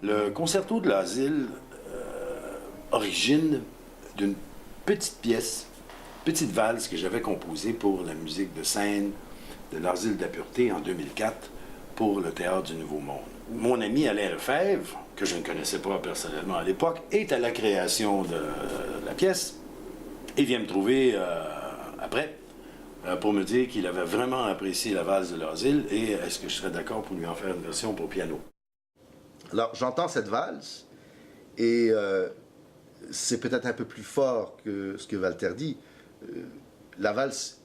Le concerto de l'asile origine d'une petite pièce, petite valse que j'avais composée pour la musique de scène de l'asile de la Pureté en 2004 pour le Théâtre du Nouveau Monde. Mon ami Alain Lefebvre, que je ne connaissais pas personnellement à l'époque, est à la création de la pièce et vient me trouver après pour me dire qu'il avait vraiment apprécié la valse de l'asile et est-ce que je serais d'accord pour lui en faire une version pour piano. Alors, j'entends cette valse et c'est peut-être un peu plus fort que ce que Walter dit. La valse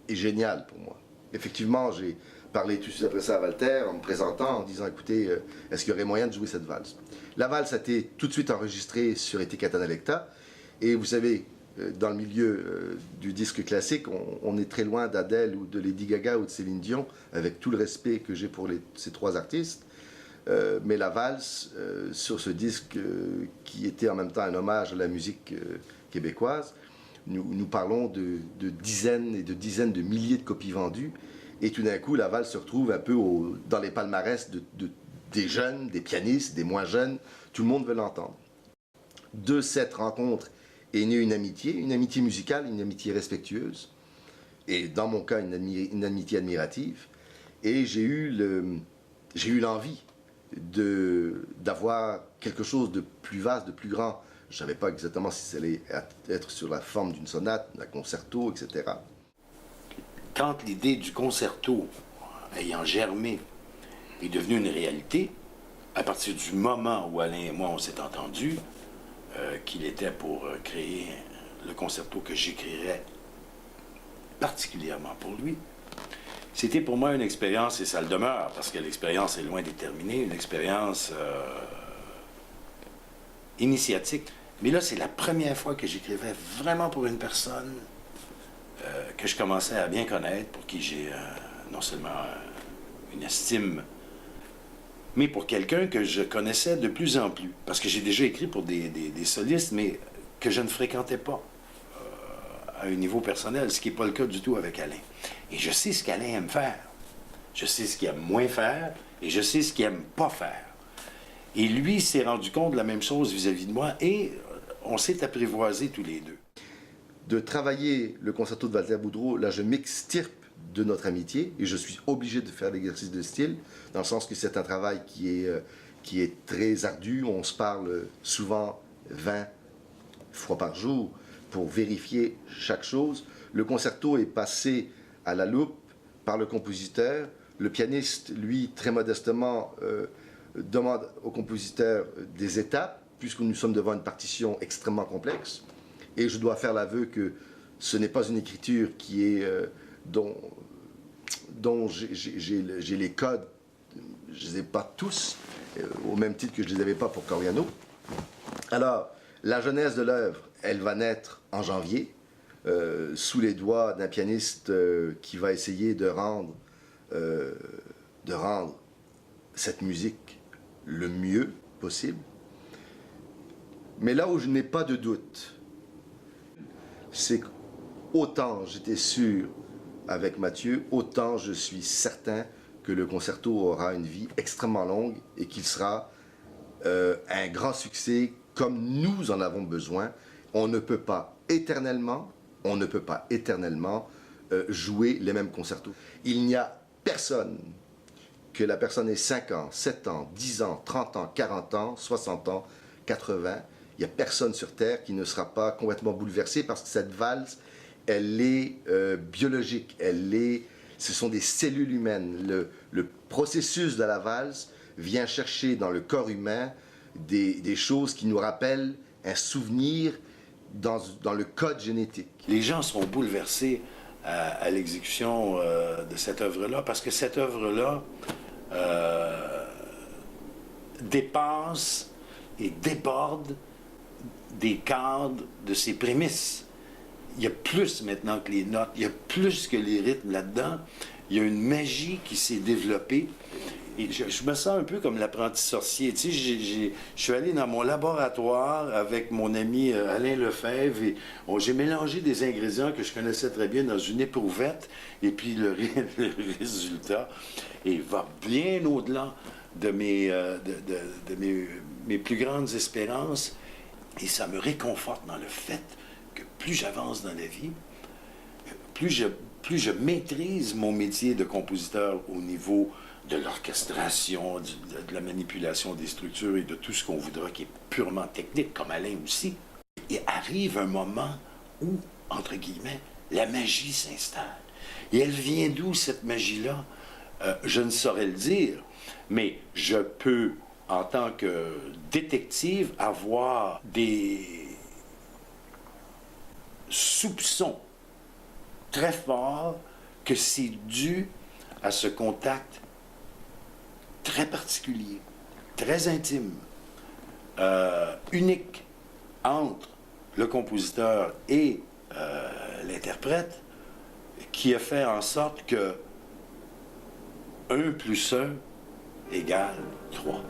est géniale pour moi. Effectivement, j'ai parlé tout de suite après ça à Walter en me présentant, en disant, écoutez, est-ce qu'il y aurait moyen de jouer cette valse? La valse a été tout de suite enregistrée sur Etiquette Analecta et vous savez, dans le milieu du disque classique, on est très loin d'Adèle ou de Lady Gaga ou de Céline Dion, avec tout le respect que j'ai pour ces trois artistes. Mais la valse, sur ce disque qui était en même temps un hommage à la musique québécoise, nous parlons de dizaines et de dizaines de milliers de copies vendues. Et tout d'un coup, la valse se retrouve un peu dans les palmarès des jeunes, des pianistes, des moins jeunes. Tout le monde veut l'entendre. De cette rencontre est née une amitié musicale, une amitié respectueuse. Et dans mon cas, une amitié admirative. Et j'ai eu l'envie d'avoir quelque chose de plus vaste, de plus grand. Je ne savais pas exactement si ça allait être sur la forme d'une sonate, d'un concerto, etc. Quand l'idée du concerto, ayant germé, est devenue une réalité, à partir du moment où Alain et moi on s'est entendus, qu'il était pour créer le concerto que j'écrirais particulièrement pour lui, c'était pour moi une expérience, et ça le demeure, parce que l'expérience est loin d'être terminée, une expérience initiatique. Mais là, c'est la première fois que j'écrivais vraiment pour une personne que je commençais à bien connaître, pour qui j'ai non seulement une estime, mais pour quelqu'un que je connaissais de plus en plus. Parce que j'ai déjà écrit pour des solistes, mais que je ne fréquentais pas à un niveau personnel, ce qui n'est pas le cas du tout avec Alain. Et je sais ce qu'Alain aime faire. Je sais ce qu'il aime moins faire, et je sais ce qu'il aime pas faire. Et lui s'est rendu compte de la même chose vis-à-vis de moi, et on s'est apprivoisés tous les deux. De travailler le concerto de Walter Boudreau, là je m'extirpe de notre amitié, et je suis obligé de faire l'exercice de style, dans le sens que c'est un travail qui est très ardu. On se parle souvent 20 fois par jour pour vérifier chaque chose. Le concerto est passé à la loupe par le compositeur. Le pianiste, lui, très modestement, demande au compositeur des étapes, puisque nous sommes devant une partition extrêmement complexe. Et je dois faire l'aveu que ce n'est pas une écriture qui est, dont j'ai les codes, je ne les ai pas tous, au même titre que je ne les avais pas pour Coriano. Alors, la genèse de l'œuvre, elle va naître en janvier, sous les doigts d'un pianiste qui va essayer de rendre cette musique le mieux possible. Mais là où je n'ai pas de doute, c'est qu'autant j'étais sûr avec Mathieu, autant je suis certain que le concerto aura une vie extrêmement longue et qu'il sera un grand succès comme nous en avons besoin. On ne peut pas éternellement jouer les mêmes concertos. Il n'y a personne, que la personne ait 5 ans, 7 ans, 10 ans, 30 ans, 40 ans, 60 ans, 80, il n'y a personne sur Terre qui ne sera pas complètement bouleversé parce que cette valse, elle est biologique, ce sont des cellules humaines. Le processus de la valse vient chercher dans le corps humain des choses qui nous rappellent un souvenir dans le code génétique. Les gens seront bouleversés à l'exécution de cette œuvre-là, parce que cette œuvre-là dépasse et déborde des cadres de ses prémices. Il y a plus maintenant que les notes, il y a plus que les rythmes là-dedans. Il y a une magie qui s'est développée. Et je me sens un peu comme l'apprenti sorcier. Tu sais, je suis allé dans mon laboratoire avec mon ami Alain Lefebvre et j'ai mélangé des ingrédients que je connaissais très bien dans une éprouvette. Et puis le résultat va bien au-delà de mes plus grandes espérances, et ça me réconforte dans le fait que plus j'avance dans la vie, plus je maîtrise mon métier de compositeur au niveau de l'orchestration, de la manipulation des structures et de tout ce qu'on voudra qui est purement technique, comme Alain aussi. Et arrive un moment où, entre guillemets, la magie s'installe. Et elle vient d'où, cette magie-là? Je ne saurais le dire, mais je peux, en tant que détective, avoir des soupçons très forts que c'est dû à ce contact très particulier, très intime, unique entre le compositeur et l'interprète, qui a fait en sorte que 1 + 1 = 3.